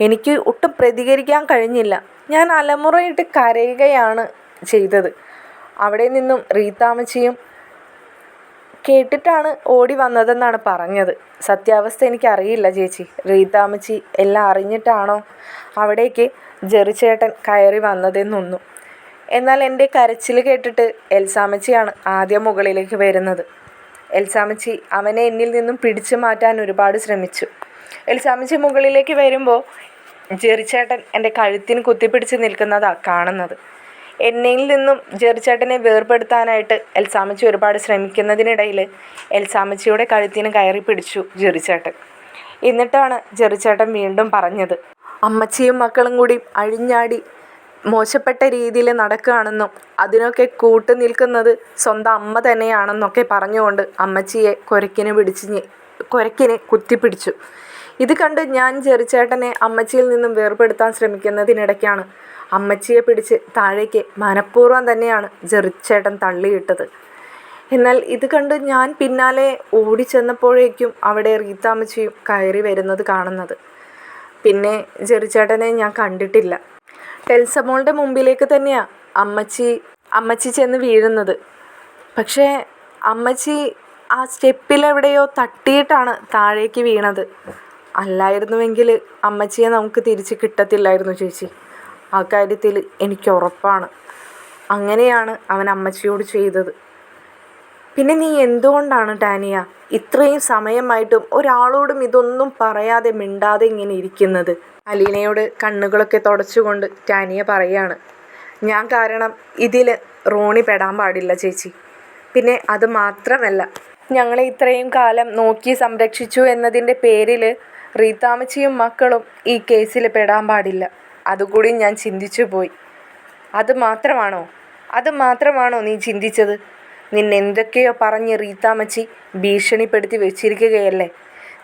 എനിക്ക് ഒട്ടും പ്രതികരിക്കാൻ കഴിഞ്ഞില്ല. ഞാൻ അലമുറയിട്ട് കരയുകയാണ് ചെയ്തത്. അവിടെ നിന്നും റീത്താമ്മച്ചിയും കേട്ടിട്ടാണ് ഓടി വന്നതെന്നാണ് പറഞ്ഞത്. സത്യാവസ്ഥ എനിക്കറിയില്ല ചേച്ചി. റീത്താമ്മച്ചി എല്ലാം അറിഞ്ഞിട്ടാണോ അവിടേക്ക് ജെറിച്ചേട്ടൻ കയറി വന്നതെന്നൊന്നും. എന്നാൽ എൻ്റെ കരച്ചിൽ കേട്ടിട്ട് എൽസാമ്മച്ചിയാണ് ആദ്യം മുകളിലേക്ക് വരുന്നത്. എൽസാമ്മച്ചി അവനെ എന്നിൽ നിന്നും പിടിച്ചു മാറ്റാൻ ഒരുപാട് ശ്രമിച്ചു. എൽസാമ്മച്ചി മുകളിലേക്ക് വരുമ്പോൾ ജെറിച്ചേട്ടൻ എൻ്റെ കഴുത്തിന് കുത്തിപ്പിടിച്ച് നിൽക്കുന്നതാണ് കാണുന്നത്. എന്നയിൽ നിന്നും ജെറിച്ചേട്ടനെ വേർപെടുത്താനായിട്ട് എൽസാമ്മച്ചി ഒരുപാട് ശ്രമിക്കുന്നതിനിടയിൽ എൽസാമ്മച്ചിയുടെ കഴുത്തിന് കയറി പിടിച്ചു ജെറിച്ചേട്ടൻ. എന്നിട്ടാണ് ജെറിച്ചേട്ടൻ വീണ്ടും പറഞ്ഞത്, അമ്മച്ചിയും മക്കളും കൂടി അഴിഞ്ഞാടി മോശപ്പെട്ട രീതിയിൽ നടക്കുകയാണെന്നും അതിനൊക്കെ കൂട്ടു നിൽക്കുന്നത് സ്വന്തം അമ്മ തന്നെയാണെന്നൊക്കെ പറഞ്ഞുകൊണ്ട് അമ്മച്ചിയെ കുരക്കിനെ കുത്തിപ്പിടിച്ചു. ഇത് കണ്ട് ഞാൻ ജെറിച്ചേട്ടനെ അമ്മച്ചിയിൽ നിന്നും വേർപെടുത്താൻ ശ്രമിക്കുന്നതിനിടയ്ക്കാണ് അമ്മച്ചിയെ പിടിച്ച് താഴേക്ക് മനഃപൂർവ്വം തന്നെയാണ് ജെറിച്ചേട്ടൻ തള്ളിയിട്ടത്. എന്നാൽ ഇത് കണ്ട് ഞാൻ പിന്നാലെ ഓടിച്ചെന്നപ്പോഴേക്കും അവിടെ റീത്താമ്മച്ചിയും കയറി വരുന്നത് കാണുന്നത്. പിന്നെ ജെറിച്ചേട്ടനെ ഞാൻ കണ്ടിട്ടില്ല. ടെൽസമ്മോളുടെ മുമ്പിലേക്ക് തന്നെയാണ് അമ്മച്ചി ചെന്ന് വീഴുന്നത്. പക്ഷേ അമ്മച്ചി ആ സ്റ്റെപ്പിലെവിടെയോ തട്ടിയിട്ടാണ് താഴേക്ക് വീണത്. അല്ലായിരുന്നുവെങ്കിൽ അമ്മച്ചിയെ നമുക്ക് തിരിച്ച് കിട്ടത്തില്ലായിരുന്നു ചേച്ചി. ആ കാര്യത്തിൽ എനിക്ക് ഉറപ്പാണ്. അങ്ങനെയാണ് അവൻ അമ്മച്ചിയോട് ചെയ്തത്. പിന്നെ നീ എന്തുകൊണ്ടാണ് ടാനിയ ഇത്രയും സമയമായിട്ടും ഒരാളോടും ഇതൊന്നും പറയാതെ മിണ്ടാതെ ഇങ്ങനെ ഇരിക്കുന്നത്? അലീനയോട് കണ്ണുകളൊക്കെ തുടച്ചുകൊണ്ട് ടാനിയ പറയാണ്, ഞാൻ കാരണം ഇതിൽ റോണി പെടാൻ പാടില്ല ചേച്ചി. പിന്നെ അത് മാത്രമല്ല, ഞങ്ങളെ ഇത്രയും കാലം നോക്കി സംരക്ഷിച്ചു എന്നതിൻ്റെ പേരിൽ റീത്താമ്മച്ചിയും മക്കളും ഈ കേസിൽ പെടാൻ പാടില്ല. അതുകൂടി ഞാൻ ചിന്തിച്ചു പോയി. അത് മാത്രമാണോ നീ ചിന്തിച്ചത്? നിന്നെന്തൊക്കെയോ പറഞ്ഞ് റീത്താമ്മച്ചി ഭീഷണിപ്പെടുത്തി വെച്ചിരിക്കുകയല്ലേ?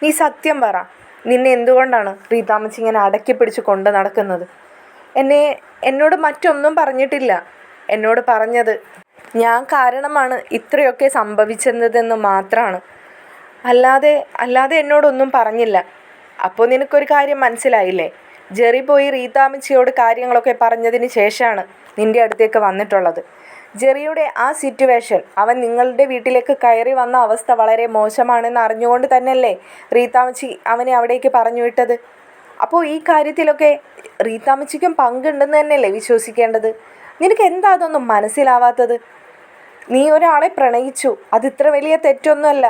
നീ സത്യം പറ, നിന്നെ എന്തുകൊണ്ടാണ് റീത്താമ്മച്ചി ഇങ്ങനെ അടക്കി പിടിച്ച് കൊണ്ട് നടക്കുന്നത്? എന്നോട് മറ്റൊന്നും പറഞ്ഞിട്ടില്ല. എന്നോട് പറഞ്ഞത് ഞാൻ കാരണമാണ് ഇത്രയൊക്കെ സംഭവിച്ചതെന്ന് മാത്രമാണ്. അല്ലാതെ എന്നോടൊന്നും പറഞ്ഞില്ല. അപ്പോൾ നിനക്കൊരു കാര്യം മനസ്സിലായില്ലേ? ജെറി പോയി റീത്താമ്മച്ചിയോട് കാര്യങ്ങളൊക്കെ പറഞ്ഞതിന് ശേഷമാണ് നിൻ്റെ അടുത്തേക്ക് വന്നിട്ടുള്ളത്. ജെറിയുടെ ആ സിറ്റുവേഷൻ, അവൻ നിങ്ങളുടെ വീട്ടിലേക്ക് കയറി വന്ന അവസ്ഥ വളരെ മോശമാണെന്ന് അറിഞ്ഞുകൊണ്ട് തന്നെയല്ലേ റീത്താമ്മച്ചി അവനെ അവിടേക്ക് പറഞ്ഞു വിട്ടത്. അപ്പോൾ ഈ കാര്യത്തിലൊക്കെ റീത്താമ്മച്ചിക്കും പങ്കുണ്ടെന്ന് തന്നെയല്ലേ വിശ്വസിക്കേണ്ടത്? നിനക്ക് എന്താ അതൊന്നും മനസ്സിലാവാത്തത്? നീ ഒരാളെ പ്രണയിച്ചു, അതിത്ര വലിയ തെറ്റൊന്നുമല്ല.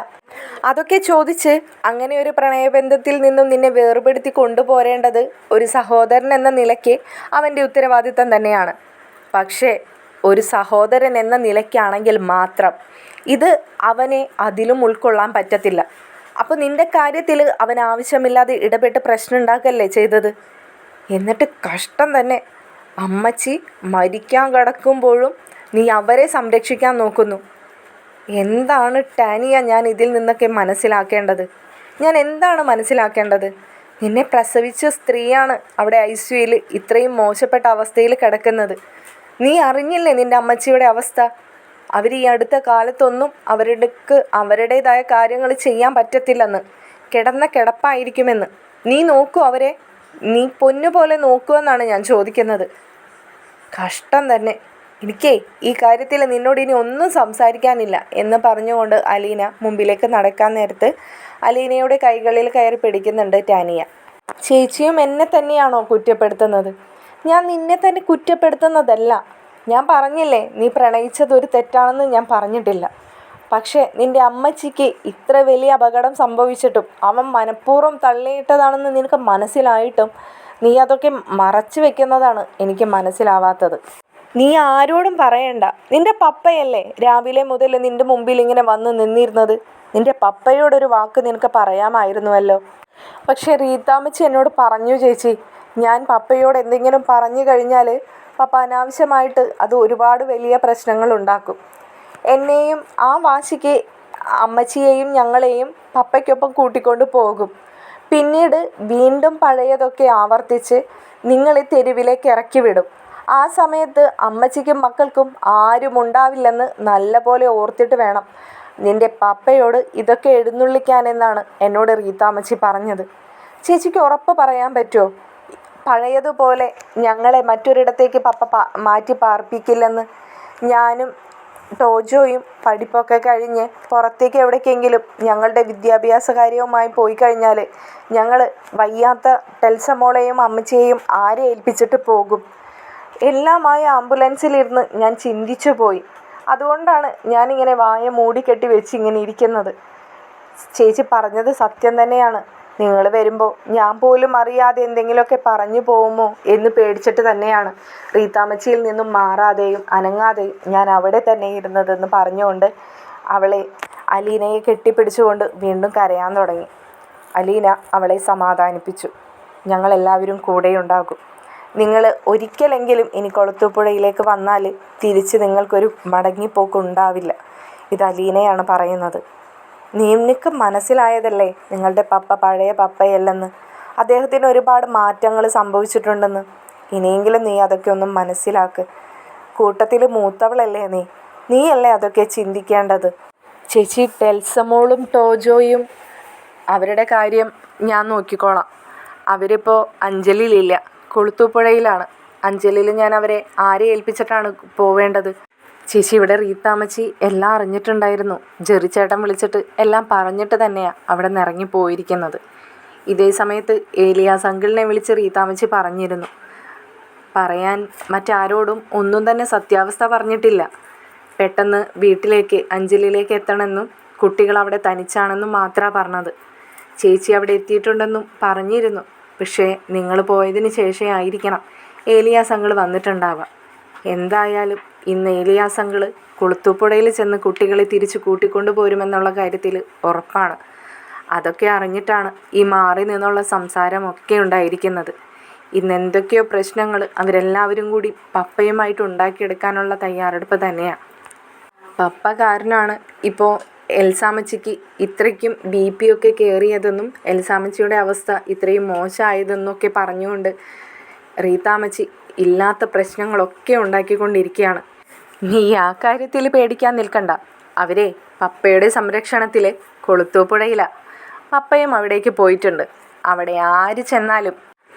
അതൊക്കെ ചോദിച്ച് അങ്ങനെ ഒരു പ്രണയബന്ധത്തിൽ നിന്നും നിന്നെ വേർപെടുത്തി കൊണ്ടുപോരേണ്ടത് ഒരു സഹോദരൻ എന്ന നിലയ്ക്ക് അവൻ്റെ ഉത്തരവാദിത്തം തന്നെയാണ്. പക്ഷേ ഒരു സഹോദരൻ എന്ന നിലയ്ക്കാണെങ്കിൽ മാത്രം ഇത് അവനെ അതിലും ഉൾക്കൊള്ളാൻ പറ്റത്തില്ല. അപ്പോൾ നിൻ്റെ കാര്യത്തിൽ അവൻ ആവശ്യമില്ലാതെ ഇടപെട്ട് പ്രശ്നം ഉണ്ടാക്കല്ലേ ചെയ്തത്. എന്നിട്ട് കഷ്ടം തന്നെ, അമ്മച്ചി മരിക്കാൻ കിടക്കുമ്പോഴും നീ അവരെ സംരക്ഷിക്കാൻ നോക്കുന്നു. എന്താണ് ടാനിയ ഞാൻ ഇതിൽ നിന്നൊക്കെ മനസ്സിലാക്കേണ്ടത്? ഞാൻ എന്താണ് മനസ്സിലാക്കേണ്ടത്? നിന്നെ പ്രസവിച്ച സ്ത്രീയാണ് അവിടെ ICUയിൽ ഇത്രയും മോശപ്പെട്ട അവസ്ഥയിൽ കിടക്കുന്നത്. നീ അറിഞ്ഞില്ലേ നിൻ്റെ അമ്മച്ചിയുടെ അവസ്ഥ? അവർ ഈ അടുത്ത കാലത്തൊന്നും അവരുടേതായ കാര്യങ്ങൾ ചെയ്യാൻ പറ്റത്തില്ലെന്ന്, കിടന്ന കിടപ്പായിരിക്കുമെന്ന്. നീ നോക്കൂ അവരെ, നീ പൊന്നുപോലെ നോക്കുമെന്നാണ് ഞാൻ ചോദിക്കുന്നത്. കഷ്ടം തന്നെ. എനിക്കേ ഈ കാര്യത്തിൽ നിന്നോട് ഇനി ഒന്നും സംസാരിക്കാനില്ല എന്ന് പറഞ്ഞുകൊണ്ട് അലീന മുമ്പിലേക്ക് നടക്കാൻ നേരത്ത് അലീനയുടെ കൈകളിൽ കയറി പിടിക്കുന്നുണ്ട് ടാനിയ. ചേച്ചിയും എന്നെ തന്നെയാണോ കുറ്റപ്പെടുത്തുന്നത്? ഞാൻ നിന്നെ തന്നെ കുറ്റപ്പെടുത്തുന്നതല്ല. ഞാൻ പറഞ്ഞില്ലേ നീ പ്രണയിച്ചത് ഒരു തെറ്റാണെന്ന് ഞാൻ പറഞ്ഞിട്ടില്ല. പക്ഷേ നിൻ്റെ അമ്മച്ചിക്ക് ഇത്ര വലിയ അപകടം സംഭവിച്ചിട്ടും അവൻ മനഃപൂർവ്വം തള്ളിയിട്ടതാണെന്ന് നിനക്ക് മനസ്സിലായിട്ടും നീ അതൊക്കെ മറച്ചു വെക്കുന്നതാണ് എനിക്ക് മനസ്സിലാവാത്തത്. നീ ആരോടും പറയണ്ട. നിൻ്റെ പപ്പയല്ലേ രാവിലെ മുതൽ നിൻ്റെ മുമ്പിൽ ഇങ്ങനെ വന്ന് നിന്നിരുന്നത്? നിൻ്റെ പപ്പയോടൊരു വാക്ക് നിനക്ക് പറയാമായിരുന്നുവല്ലോ. പക്ഷേ റീത്താമ്മച്ചി എന്നോട് പറഞ്ഞു ചേച്ചി, ഞാൻ പപ്പയോട് എന്തെങ്കിലും പറഞ്ഞു കഴിഞ്ഞാൽ പപ്പ അനാവശ്യമായിട്ട് അത് ഒരുപാട് വലിയ പ്രശ്നങ്ങൾ ഉണ്ടാക്കും. എന്നെയും ആ വാശിക്ക് അമ്മച്ചിയെയും ഞങ്ങളെയും പപ്പയ്ക്കൊപ്പം കൂട്ടിക്കൊണ്ട് പോകും. പിന്നീട് വീണ്ടും പഴയതൊക്കെ ആവർത്തിച്ച് നിങ്ങളെ തെരുവിലേക്ക് ഇറക്കി വിടും. ആ സമയത്ത് അമ്മച്ചിക്കും മക്കൾക്കും ആരും ഉണ്ടാവില്ലെന്ന് നല്ലപോലെ ഓർത്തിട്ട് വേണം നിൻ്റെ പപ്പയോട് ഇതൊക്കെ എഴുന്നള്ളിക്കാനെന്നാണ് എന്നോട് റീത്താമ്മച്ചി പറഞ്ഞത്. ചേച്ചിക്ക് ഉറപ്പ് പറയാൻ പറ്റുമോ പഴയതുപോലെ ഞങ്ങളെ മറ്റൊരിടത്തേക്ക് പപ്പ മാറ്റി പാർപ്പിക്കില്ലെന്ന്? ഞാനും ടോജോയും പഠിപ്പൊക്കെ കഴിഞ്ഞ് പുറത്തേക്ക് എവിടേക്കെങ്കിലും ഞങ്ങളുടെ വിദ്യാഭ്യാസ കാര്യവുമായി പോയി കഴിഞ്ഞാൽ ഞങ്ങൾ വയ്യാത്ത ടെൽസമോളെയും അമ്മച്ചിയെയും ആരെ ഏൽപ്പിച്ചിട്ട് പോകും? എല്ലാമായ ആംബുലൻസിലിരുന്ന് ഞാൻ ചിന്തിച്ചു പോയി. അതുകൊണ്ടാണ് ഞാനിങ്ങനെ വായ മൂടിക്കെട്ടി വെച്ച് ഇങ്ങനെ ഇരിക്കുന്നത്. ചേച്ചി പറഞ്ഞത് സത്യം തന്നെയാണ്. നിങ്ങൾ വരുമ്പോൾ ഞാൻ പോലും അറിയാതെ എന്തെങ്കിലുമൊക്കെ പറഞ്ഞു പോകുമോ എന്ന് പേടിച്ചിട്ട് തന്നെയാണ് റീത്താമ്മച്ചിയിൽ നിന്നും മാറാതെയും അനങ്ങാതെയും ഞാൻ അവിടെ തന്നെ ഇരുന്നതെന്ന് പറഞ്ഞുകൊണ്ട് അലീനയെ കെട്ടിപ്പിടിച്ചുകൊണ്ട് വീണ്ടും കരയാൻ തുടങ്ങി. അലീന അവളെ സമാധാനിപ്പിച്ചു. ഞങ്ങളെല്ലാവരും കൂടെയുണ്ടാകും. നിങ്ങൾ ഒരിക്കലെങ്കിലും ഇനി കൊളുത്തുപുഴയിലേക്ക് വന്നാൽ തിരിച്ച് നിങ്ങൾക്കൊരു മടങ്ങിപ്പോക്കുണ്ടാവില്ല. ഇത് അലീനയാണ് പറയുന്നത്. നിനക്ക് മനസ്സിലായതല്ലേ നിങ്ങളുടെ പപ്പ പഴയ പപ്പയല്ലെന്ന്? അദ്ദേഹത്തിന് ഒരുപാട് മാറ്റങ്ങൾ സംഭവിച്ചിട്ടുണ്ടെന്ന്. ഇനിയെങ്കിലും നീ അതൊക്കെ ഒന്നും മനസ്സിലാക്ക്. കൂട്ടത്തിൽ മൂത്തവളല്ലേ നീയല്ലേ അതൊക്കെ ചിന്തിക്കേണ്ടത്. ചേച്ചി, ടെൽസമോളും ടോജോയും അവരുടെ കാര്യം ഞാൻ നോക്കിക്കോളാം. അവരിപ്പോൾ അഞ്ജലിയിലില്ല, കൊളുത്തുപുഴയിലാണ്. അഞ്ജലിയിൽ ഞാൻ അവരെ ആരെ ഏൽപ്പിച്ചിട്ടാണ് പോവേണ്ടത്? ചേച്ചി, ഇവിടെ റീത്താമ്മച്ചി എല്ലാം അറിഞ്ഞിട്ടുണ്ടായിരുന്നു. ജെറിച്ചേട്ടൻ വിളിച്ചിട്ട് എല്ലാം പറഞ്ഞിട്ട് തന്നെയാണ് അവിടെ നിന്ന് ഇറങ്ങി പോയിരിക്കുന്നത്. ഇതേ സമയത്ത് ഏലിയാസ് അങ്കിളിനെ വിളിച്ച് റീത്താമ്മച്ചി പറഞ്ഞിരുന്നു. പറയാൻ മറ്റാരോടും ഒന്നും തന്നെ സത്യാവസ്ഥ പറഞ്ഞിട്ടില്ല. പെട്ടെന്ന് വീട്ടിലേക്ക് അഞ്ജലിയിലേക്ക് എത്തണമെന്നും കുട്ടികൾ അവിടെ തനിച്ചാണെന്നും മാത്രമാണ് പറഞ്ഞത്. ചേച്ചി അവിടെ എത്തിയിട്ടുണ്ടെന്നും പറഞ്ഞിരുന്നു. പക്ഷേ നിങ്ങൾ പോയതിന് ശേഷമായിരിക്കണം ഏലിയാസ് അങ്കിൾ വന്നിട്ടുണ്ടാവുക. എന്തായാലും ഇന്ന് ഏലിയാസ് അങ്കിൾ കൊളുത്തുപുഴയിൽ ചെന്ന് കുട്ടികളെ തിരിച്ച് കൂട്ടിക്കൊണ്ടു പോരുമെന്നുള്ള കാര്യത്തിൽ ഉറപ്പാണ്. അതൊക്കെ അറിഞ്ഞിട്ടാണ് ഈ മാറി നിന്നുള്ള സംസാരമൊക്കെ ഉണ്ടായിരിക്കുന്നത്. ഇന്ന് എന്തൊക്കെയോ പ്രശ്നങ്ങൾ അവരെല്ലാവരും കൂടി പപ്പയുമായിട്ട് ഉണ്ടാക്കിയെടുക്കാനുള്ള തയ്യാറെടുപ്പ് തന്നെയാണ്. പപ്പ കാരണമാണ് ഇപ്പോൾ എൽസാമ്മച്ചിക്ക് ഇത്രയ്ക്കും BP ഒക്കെ കയറിയതെന്നും എൽസാമ്മച്ചിയുടെ അവസ്ഥ ഇത്രയും മോശമായതെന്നൊക്കെ പറഞ്ഞുകൊണ്ട് റീത്താമ്മച്ചി ഇല്ലാത്ത പ്രശ്നങ്ങളൊക്കെ ഉണ്ടാക്കിക്കൊണ്ടിരിക്കുകയാണ്. നീ ആ കാര്യത്തിൽ പേടിക്കാൻ നിൽക്കണ്ട. അവരെ പപ്പയുടെ സംരക്ഷണത്തിൽ കൊളുത്തുപുഴയിലാണ്. പപ്പയും അവിടേക്ക് പോയിട്ടുണ്ട്. അവിടെ ആര് ചെന്നാലും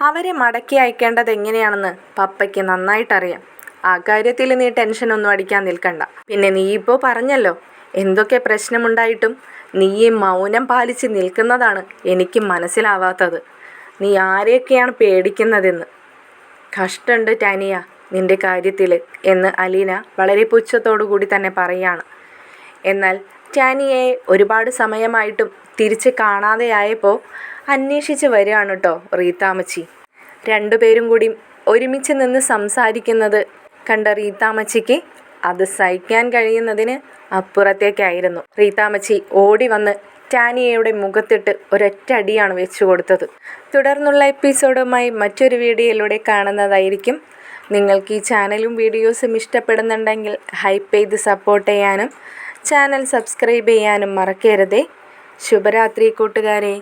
അവരെ മടക്കി അയക്കേണ്ടത് എങ്ങനെയാണെന്ന് പപ്പയ്ക്ക് നന്നായിട്ടറിയാം. ആ കാര്യത്തിൽ നീ ടെൻഷനൊന്നും അടിക്കാൻ നിൽക്കണ്ട. പിന്നെ നീ ഇപ്പോൾ പറഞ്ഞല്ലോ എന്തൊക്കെ പ്രശ്നമുണ്ടായിട്ടും നീ ഈ മൗനം പാലിച്ച് നിൽക്കുന്നതാണ് എനിക്ക് മനസ്സിലാവാത്തത്. നീ ആരെയൊക്കെയാണ് പേടിക്കുന്നതെന്ന്. കഷ്ടമുണ്ട് ടാനിയ നിൻ്റെ കാര്യത്തിൽ എന്ന് അലീന വളരെ പുച്ഛത്തോടു കൂടി തന്നെ പറയാണ്. എന്നാൽ ടാനിയയെ ഒരുപാട് സമയമായിട്ടും തിരിച്ച് കാണാതെയായപ്പോൾ അന്വേഷിച്ച് വരികയാണ് കേട്ടോ റീത്താമ്മച്ചി. രണ്ടുപേരും കൂടി ഒരുമിച്ച് നിന്ന് സംസാരിക്കുന്നത് കണ്ട റീത്താമ്മച്ചിക്ക് അത് സഹിക്കാൻ കഴിയുന്നതിന് അപ്പുറത്തേക്കായിരുന്നു. റീത്താമ്മച്ചി ഓടി വന്ന് ടാനിയയുടെ മുഖത്തിട്ട് ഒരൊറ്റ അടിയാണ് വെച്ചു കൊടുത്തത്. തുടർന്നുള്ള എപ്പിസോഡുമായി മറ്റൊരു വീഡിയോയിലൂടെ കാണുന്നതായിരിക്കും. നിങ്ങൾക്ക് ഈ ചാനലും വീഡിയോസും ഇഷ്ടപ്പെടുന്നുണ്ടെങ്കിൽ ഹൈപ്പ് ചെയ്ത് സപ്പോർട്ട് ചെയ്യാനും ചാനൽ സബ്സ്ക്രൈബ് ചെയ്യാനും മറക്കരുതേ. ശുഭരാത്രി കൂട്ടുകാരെ.